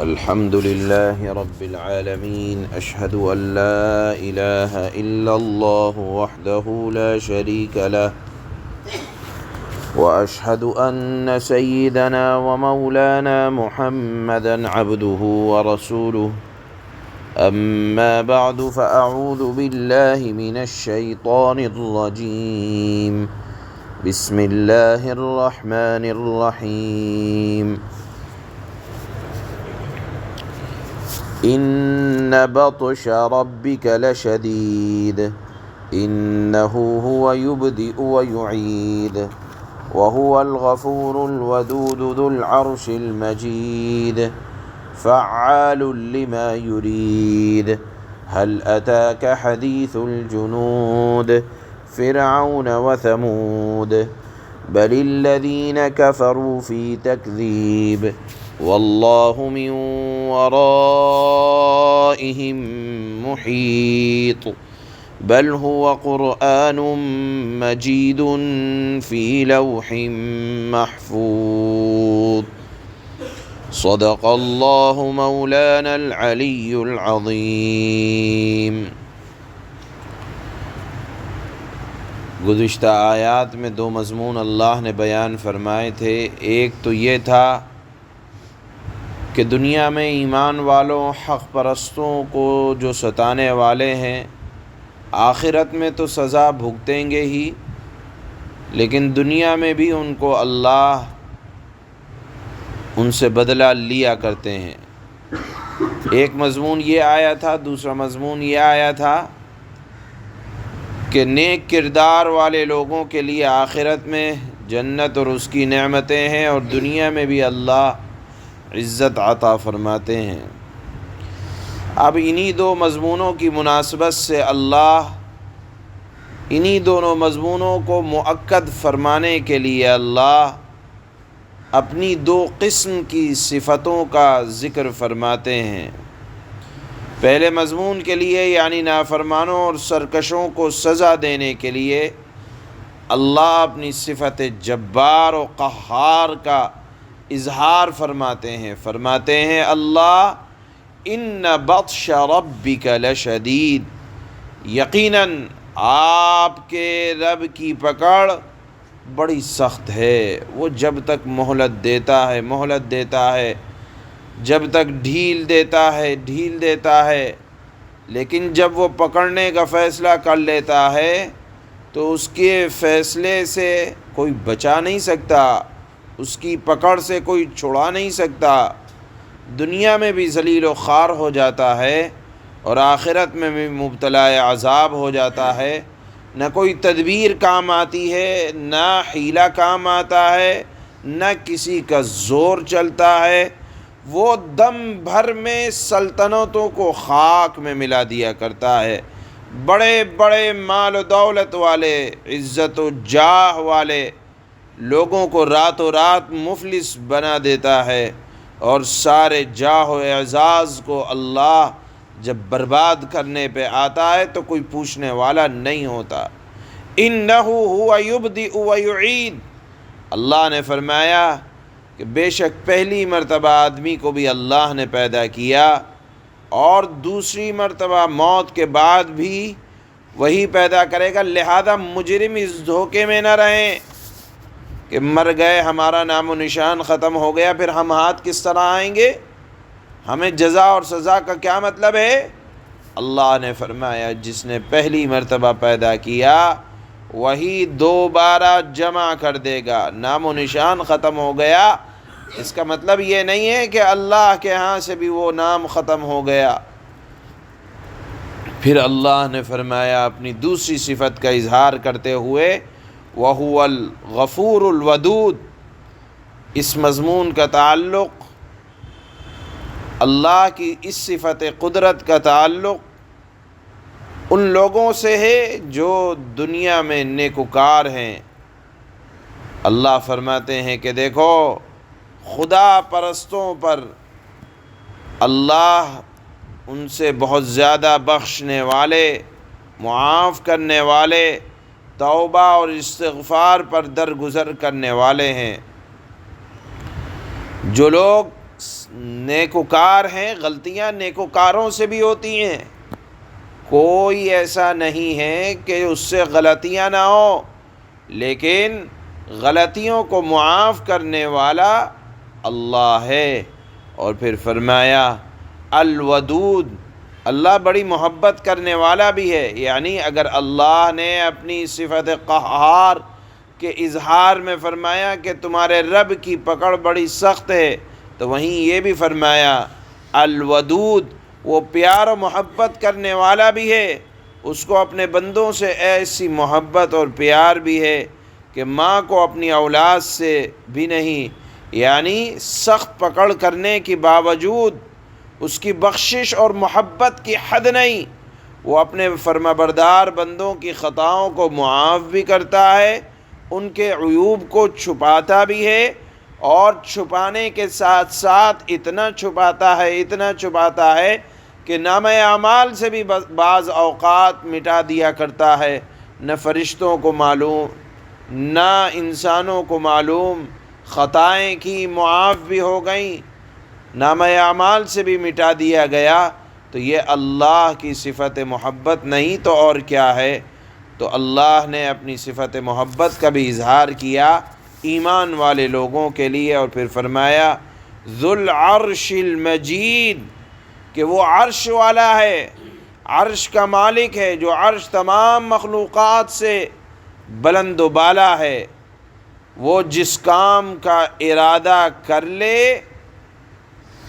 الحمد لله رب العالمين أشهد أن لا إله إلا الله وحده لا شريك له وأشهد أن سيدنا ومولانا محمدا عبده ورسوله أما بعد فأعوذ بالله من الشيطان الرجيم بسم الله الرحمن الرحيم إن بطش ربك لشديد إنه هو يبدئ ويعيد وهو الغفور الودود ذو العرش المجيد فعال لما يريد هل أتاك حديث الجنود فرعون وثمود بل الذين كفروا في تكذيب والله من ورائهم محيط بل هو قرآن مجيد في لوح محفوظ صدق اللہ مولانا العلی العظیم۔ گزشتہ آیات میں دو مضمون اللہ نے بیان فرمائے تھے۔ ایک تو یہ تھا کہ دنیا میں ایمان والوں حق پرستوں کو جو ستانے والے ہیں آخرت میں تو سزا بھگتیں گے ہی، لیکن دنیا میں بھی ان کو اللہ ان سے بدلہ لیا کرتے ہیں۔ ایک مضمون یہ آیا تھا، دوسرا مضمون یہ آیا تھا کہ نیک کردار والے لوگوں کے لیے آخرت میں جنت اور اس کی نعمتیں ہیں، اور دنیا میں بھی اللہ عزت عطا فرماتے ہیں۔ اب انہی دو مضمونوں کی مناسبت سے اللہ انہی دونوں مضمونوں کو مؤکد فرمانے کے لیے اللہ اپنی دو قسم کی صفتوں کا ذکر فرماتے ہیں۔ پہلے مضمون کے لیے یعنی نافرمانوں اور سرکشوں کو سزا دینے کے لیے اللہ اپنی صفت جبار و قہار کا اظہار فرماتے ہیں اللہ ان بطش ربک لشدید، یقیناً آپ کے رب کی پکڑ بڑی سخت ہے۔ وہ جب تک مہلت دیتا ہے، جب تک ڈھیل دیتا ہے، لیکن جب وہ پکڑنے کا فیصلہ کر لیتا ہے تو اس کے فیصلے سے کوئی بچا نہیں سکتا، اس کی پکڑ سے کوئی چھڑا نہیں سکتا۔ دنیا میں بھی ذلیل و خوار ہو جاتا ہے اور آخرت میں بھی مبتلا عذاب ہو جاتا ہے۔ نہ کوئی تدبیر کام آتی ہے، نہ حیلہ کام آتا ہے، نہ کسی کا زور چلتا ہے۔ وہ دم بھر میں سلطنتوں کو خاک میں ملا دیا کرتا ہے، بڑے بڑے مال و دولت والے، عزت و جاہ والے لوگوں کو راتوں رات مفلس بنا دیتا ہے، اور سارے جاہ و اعزاز کو اللہ جب برباد کرنے پہ آتا ہے تو کوئی پوچھنے والا نہیں ہوتا۔ انہ ہوا یبدئ ویعید، اللہ نے فرمایا کہ بے شک پہلی مرتبہ آدمی کو بھی اللہ نے پیدا کیا، اور دوسری مرتبہ موت کے بعد بھی وہی پیدا کرے گا۔ لہذا مجرم اس دھوکے میں نہ رہیں کہ مر گئے، ہمارا نام و نشان ختم ہو گیا، پھر ہم ہاتھ کس طرح آئیں گے، ہمیں جزا اور سزا کا کیا مطلب ہے؟ اللہ نے فرمایا جس نے پہلی مرتبہ پیدا کیا وہی دوبارہ جمع کر دے گا۔ نام و نشان ختم ہو گیا، اس کا مطلب یہ نہیں ہے کہ اللہ کے ہاں سے بھی وہ نام ختم ہو گیا۔ پھر اللہ نے فرمایا اپنی دوسری صفت کا اظہار کرتے ہوئے وَهُوَ الْغَفُورُ الْوَدُودُ، اس مضمون کا تعلق اللہ کی اس صفت قدرت کا تعلق ان لوگوں سے ہے جو دنیا میں نیکوکار ہیں۔ اللہ فرماتے ہیں کہ دیکھو خدا پرستوں پر اللہ ان سے بہت زیادہ بخشنے والے، معاف کرنے والے، توبہ اور استغفار پر درگزر کرنے والے ہیں۔ جو لوگ نیکوکار ہیں، غلطیاں نیکوکاروں سے بھی ہوتی ہیں، کوئی ایسا نہیں ہے کہ اس سے غلطیاں نہ ہوں، لیکن غلطیوں کو معاف کرنے والا اللہ ہے۔ اور پھر فرمایا الودود، اللہ بڑی محبت کرنے والا بھی ہے، یعنی اگر اللہ نے اپنی صفت قہار کے اظہار میں فرمایا کہ تمہارے رب کی پکڑ بڑی سخت ہے، تو وہیں یہ بھی فرمایا الودود، وہ پیار و محبت کرنے والا بھی ہے، اس کو اپنے بندوں سے ایسی محبت اور پیار بھی ہے کہ ماں کو اپنی اولاد سے بھی نہیں، یعنی سخت پکڑ کرنے کے باوجود اس کی بخشش اور محبت کی حد نہیں، وہ اپنے فرمانبردار بندوں کی خطاؤں کو معاف بھی کرتا ہے، ان کے عیوب کو چھپاتا بھی ہے، اور چھپانے کے ساتھ ساتھ اتنا چھپاتا ہے کہ نامہ اعمال سے بھی بعض اوقات مٹا دیا کرتا ہے، نہ فرشتوں کو معلوم نہ انسانوں کو معلوم، خطائیں کی معاف بھی ہو گئیں، نامہ اعمال سے بھی مٹا دیا گیا، تو یہ اللہ کی صفت محبت نہیں تو اور کیا ہے؟ تو اللہ نے اپنی صفت محبت کا بھی اظہار کیا ایمان والے لوگوں کے لیے، اور پھر فرمایا ذو العرش المجید، کہ وہ عرش والا ہے، عرش کا مالک ہے، جو عرش تمام مخلوقات سے بلند و بالا ہے، وہ جس کام کا ارادہ کر لے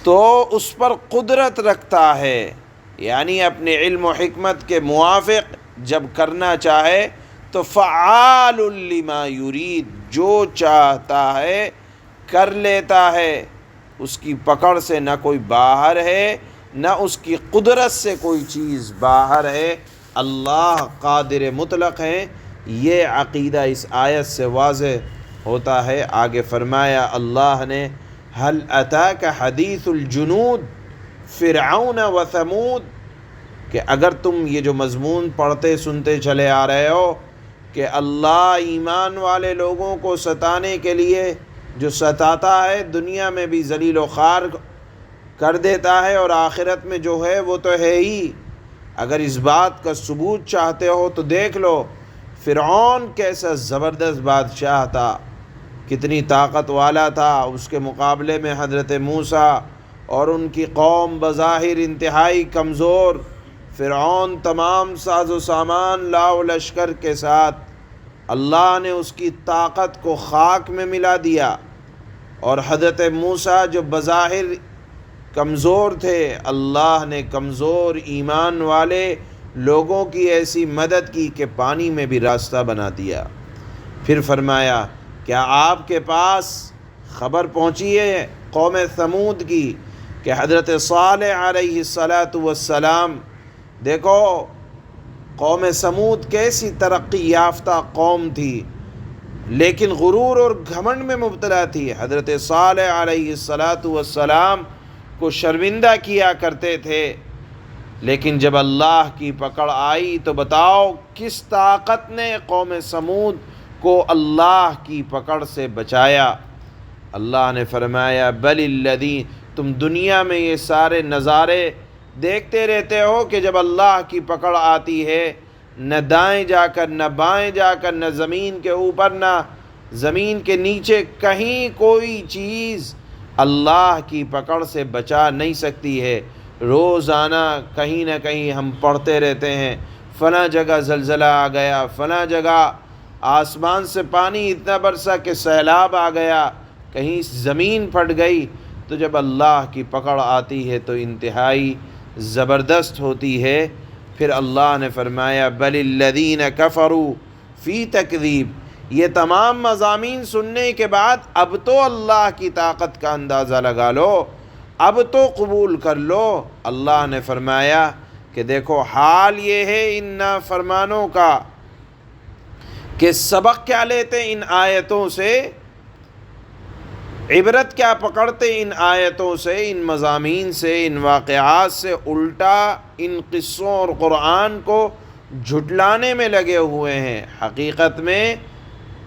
تو اس پر قدرت رکھتا ہے، یعنی اپنے علم و حکمت کے موافق جب کرنا چاہے تو فعال لما یرید، جو چاہتا ہے کر لیتا ہے، اس کی پکڑ سے نہ کوئی باہر ہے، نہ اس کی قدرت سے کوئی چیز باہر ہے، اللہ قادر مطلق ہے۔ یہ عقیدہ اس آیت سے واضح ہوتا ہے۔ آگے فرمایا اللہ نے هل اتاک حدیث الجنود فرعون و ثمود، کہ اگر تم یہ جو مضمون پڑھتے سنتے چلے آ رہے ہو کہ اللہ ایمان والے لوگوں کو ستانے کے لیے جو ستاتا ہے دنیا میں بھی ذلیل و خوار کر دیتا ہے، اور آخرت میں جو ہے وہ تو ہے ہی، اگر اس بات کا ثبوت چاہتے ہو تو دیکھ لو فرعون کیسا زبردست بادشاہ تھا، کتنی طاقت والا تھا، اس کے مقابلے میں حضرت موسیٰ اور ان کی قوم بظاہر انتہائی کمزور، فرعون تمام ساز و سامان لا و لشکر کے ساتھ، اللہ نے اس کی طاقت کو خاک میں ملا دیا، اور حضرت موسیٰ جو بظاہر کمزور تھے، اللہ نے کمزور ایمان والے لوگوں کی ایسی مدد کی کہ پانی میں بھی راستہ بنا دیا۔ پھر فرمایا کیا آپ کے پاس خبر پہنچی ہے قوم ثمود کی کہ حضرت صالح علیہ السلام، دیکھو قوم ثمود کیسی ترقی یافتہ قوم تھی، لیکن غرور اور گھمنڈ میں مبتلا تھی، حضرت صالح علیہ السلام کو شرمندہ کیا کرتے تھے، لیکن جب اللہ کی پکڑ آئی تو بتاؤ کس طاقت نے قوم ثمود کو اللہ کی پکڑ سے بچایا۔ اللہ نے فرمایا بل الذین، تم دنیا میں یہ سارے نظارے دیکھتے رہتے ہو کہ جب اللہ کی پکڑ آتی ہے نہ دائیں جا کر نہ بائیں جا کر، نہ زمین کے اوپر نہ زمین کے نیچے، کہیں کوئی چیز اللہ کی پکڑ سے بچا نہیں سکتی ہے۔ روزانہ کہیں نہ کہیں ہم پڑھتے رہتے ہیں فلاں جگہ زلزلہ آ گیا، فلاں جگہ آسمان سے پانی اتنا برسا کہ سیلاب آ گیا، کہیں زمین پھٹ گئی، تو جب اللہ کی پکڑ آتی ہے تو انتہائی زبردست ہوتی ہے۔ پھر اللہ نے فرمایا بل الذین کفروا فی تکذیب، یہ تمام مضامین سننے کے بعد اب تو اللہ کی طاقت کا اندازہ لگا لو، اب تو قبول کر لو۔ اللہ نے فرمایا کہ دیکھو حال یہ ہے ان نافرمانوں کا کہ سبق کیا لیتے ان آیتوں سے، عبرت کیا پکڑتے ان آیتوں سے، ان مضامین سے، ان واقعات سے، الٹا ان قصوں اور قرآن کو جھٹلانے میں لگے ہوئے ہیں۔ حقیقت میں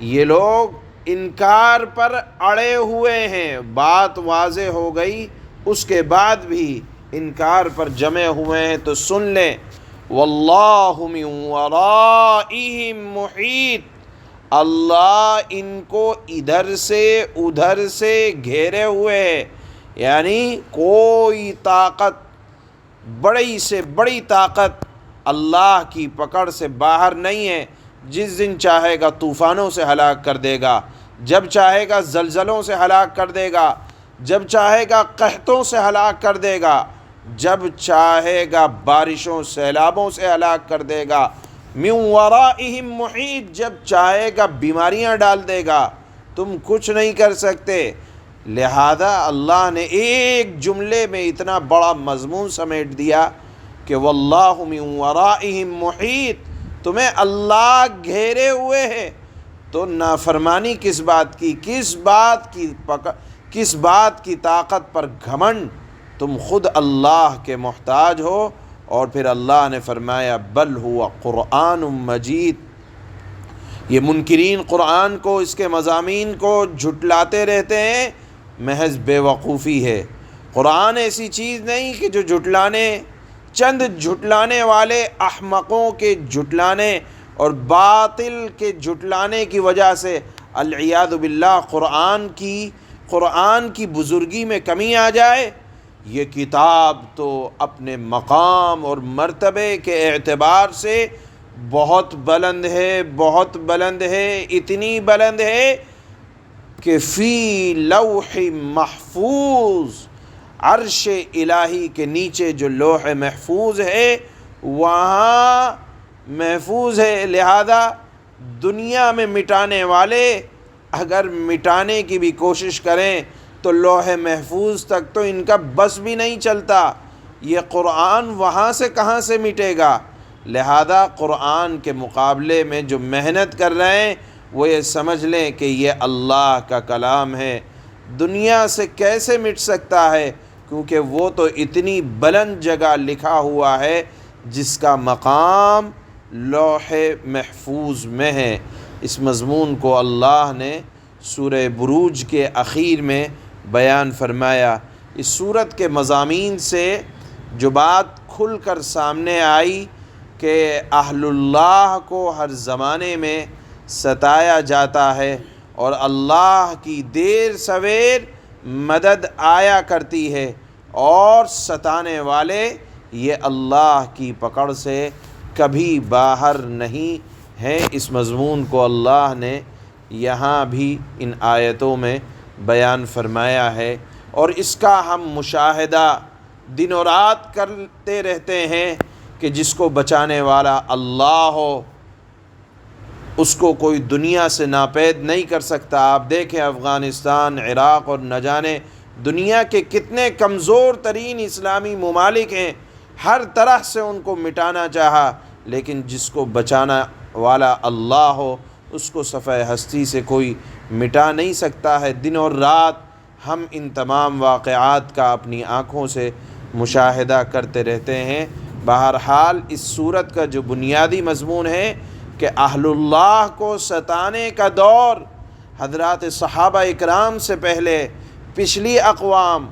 یہ لوگ انکار پر اڑے ہوئے ہیں، بات واضح ہو گئی اس کے بعد بھی انکار پر جمے ہوئے ہیں تو سن لیں، واللہ من ورائہم محیط، اللہ ان کو ادھر سے ادھر سے گھیرے ہوئے ہے، یعنی کوئی طاقت، بڑی سے بڑی طاقت اللہ کی پکڑ سے باہر نہیں ہے۔ جس دن چاہے گا طوفانوں سے ہلاک کر دے گا، جب چاہے گا زلزلوں سے ہلاک کر دے گا، جب چاہے گا قحطوں سے ہلاک کر دے گا، جب چاہے گا بارشوں سیلابوں سے ہلاک کر دے گا، من ورائہم محیط، جب چاہے گا بیماریاں ڈال دے گا، تم کچھ نہیں کر سکتے۔ لہذا اللہ نے ایک جملے میں اتنا بڑا مضمون سمیٹ دیا کہ واللہ من ورائہم محیط، تمہیں اللہ گھیرے ہوئے ہے، تو نافرمانی کس بات کی، کس بات کی طاقت پر گھمنڈ، تم خود اللہ کے محتاج ہو۔ اور پھر اللہ نے فرمایا بل ہوا قرآن مجید، یہ منکرین قرآن کو، اس کے مضامین کو جھٹلاتے رہتے ہیں، محض بے وقوفی ہے۔ قرآن ایسی چیز نہیں کہ جو چند جھٹلانے والے احمقوں کے جھٹلانے اور باطل کے جھٹلانے کی وجہ سے العیاذ باللہ قرآن کی بزرگی میں کمی آ جائے۔ یہ کتاب تو اپنے مقام اور مرتبے کے اعتبار سے بہت بلند ہے، اتنی بلند ہے کہ فی لوح محفوظ، عرش الہی کے نیچے جو لوح محفوظ ہے وہاں محفوظ ہے۔ لہذا دنیا میں مٹانے والے اگر مٹانے کی بھی کوشش کریں تو لوح محفوظ تک تو ان کا بس بھی نہیں چلتا، یہ قرآن وہاں سے کہاں سے مٹے گا۔ لہذا قرآن کے مقابلے میں جو محنت کر رہے ہیں وہ یہ سمجھ لیں کہ یہ اللہ کا کلام ہے، دنیا سے کیسے مٹ سکتا ہے، کیونکہ وہ تو اتنی بلند جگہ لکھا ہوا ہے جس کا مقام لوح محفوظ میں ہے۔ اس مضمون کو اللہ نے سورہ بروج کے اخیر میں بیان فرمایا۔ اس سورت کے مضامین سے جو بات کھل کر سامنے آئی کہ اہل اللہ کو ہر زمانے میں ستایا جاتا ہے اور اللہ کی دیر سویر مدد آیا کرتی ہے، اور ستانے والے یہ اللہ کی پکڑ سے کبھی باہر نہیں ہیں۔ اس مضمون کو اللہ نے یہاں بھی ان آیتوں میں بیان فرمایا ہے، اور اس کا ہم مشاہدہ دن و رات کرتے رہتے ہیں کہ جس کو بچانے والا اللہ ہو اس کو کوئی دنیا سے ناپید نہیں کر سکتا۔ آپ دیکھیں افغانستان، عراق اور نہ جانے دنیا کے کتنے کمزور ترین اسلامی ممالک ہیں، ہر طرح سے ان کو مٹانا چاہا، لیکن جس کو بچانا والا اللہ ہو اس کو صفحہ ہستی سے کوئی مٹا نہیں سکتا ہے۔ دن اور رات ہم ان تمام واقعات کا اپنی آنکھوں سے مشاہدہ کرتے رہتے ہیں۔ بہرحال اس صورت کا جو بنیادی مضمون ہے کہ اہل اللہ کو ستانے کا دور حضرات صحابہ اکرام سے پہلے پچھلی اقوام،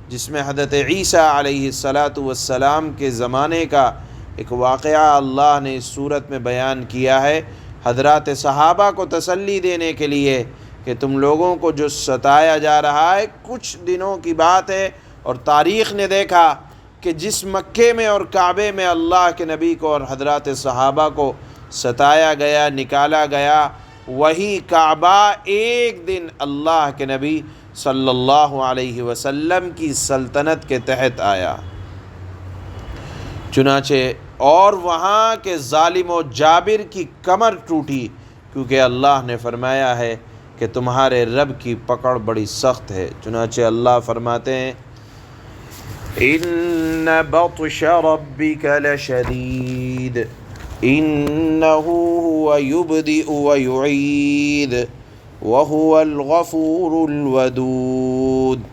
جس میں حضرت عیسیٰ علیہ السلام کے زمانے کا ایک واقعہ اللہ نے اس صورت میں بیان کیا ہے، حضرات صحابہ کو تسلی دینے کے لیے کہ تم لوگوں کو جو ستایا جا رہا ہے کچھ دنوں کی بات ہے، اور تاریخ نے دیکھا کہ جس مکے میں اور کعبے میں اللہ کے نبی کو اور حضرات صحابہ کو ستایا گیا، نکالا گیا، وہی کعبہ ایک دن اللہ کے نبی صلی اللہ علیہ وسلم کی سلطنت کے تحت آیا۔ چنانچہ اور وہاں کے ظالم و جابر کی کمر ٹوٹی، کیونکہ اللہ نے فرمایا ہے کہ تمہارے رب کی پکڑ بڑی سخت ہے۔ چنانچہ اللہ فرماتے ہیں ان بطش ربک لشدید انه هو يبدئ ويعيد وهو الغفور الودود۔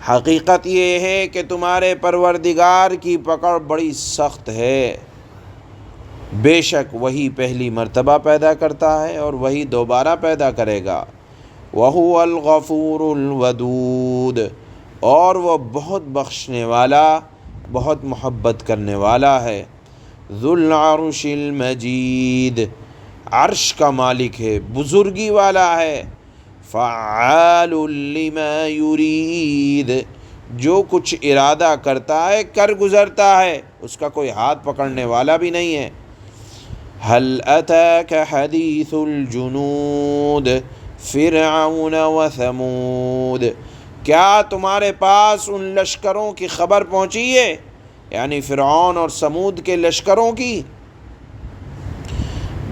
حقیقت یہ ہے کہ تمہارے پروردگار کی پکڑ بڑی سخت ہے، بے شک وہی پہلی مرتبہ پیدا کرتا ہے اور وہی دوبارہ پیدا کرے گا۔ وَهُوَ الْغَفُورُ الْوَدُودُ، اور وہ بہت بخشنے والا، بہت محبت کرنے والا ہے۔ ذو العرش المجید، عرش کا مالک ہے، بزرگی والا ہے۔ فعال لما یرید، جو کچھ ارادہ کرتا ہے کر گزرتا ہے، اس کا کوئی ہاتھ پکڑنے والا بھی نہیں ہے۔ هل اتاک حدیث الجنود فرعون وثمود، کیا تمہارے پاس ان لشکروں کی خبر پہنچی ہے، یعنی فرعون اور سمود کے لشکروں کی؟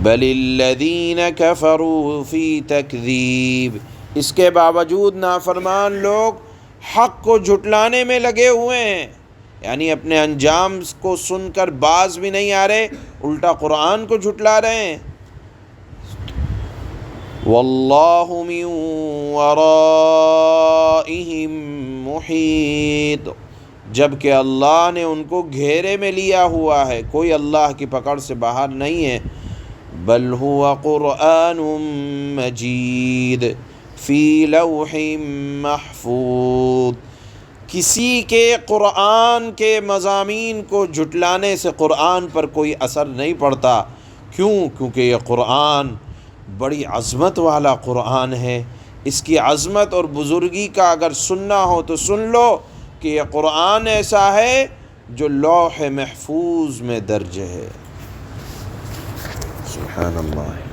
بل الذین کفروا فی تکذیب، اس کے باوجود نافرمان لوگ حق کو جھٹلانے میں لگے ہوئے ہیں، یعنی اپنے انجام کو سن کر باز بھی نہیں آ رہے، الٹا قرآن کو جھٹلا رہے ہیں۔ واللہ من ورائہم محیط، جبکہ اللہ نے ان کو گھیرے میں لیا ہوا ہے، کوئی اللہ کی پکڑ سے باہر نہیں ہے۔ بل هو قرآن مجید فی لوح محفوظ، کسی کے قرآن کے مضامین کو جھٹلانے سے قرآن پر کوئی اثر نہیں پڑتا۔ کیونکہ یہ قرآن بڑی عظمت والا قرآن ہے، اس کی عظمت اور بزرگی کا اگر سننا ہو تو سن لو کہ یہ قرآن ایسا ہے جو لوح محفوظ میں درج ہے۔ سبحان اللہ۔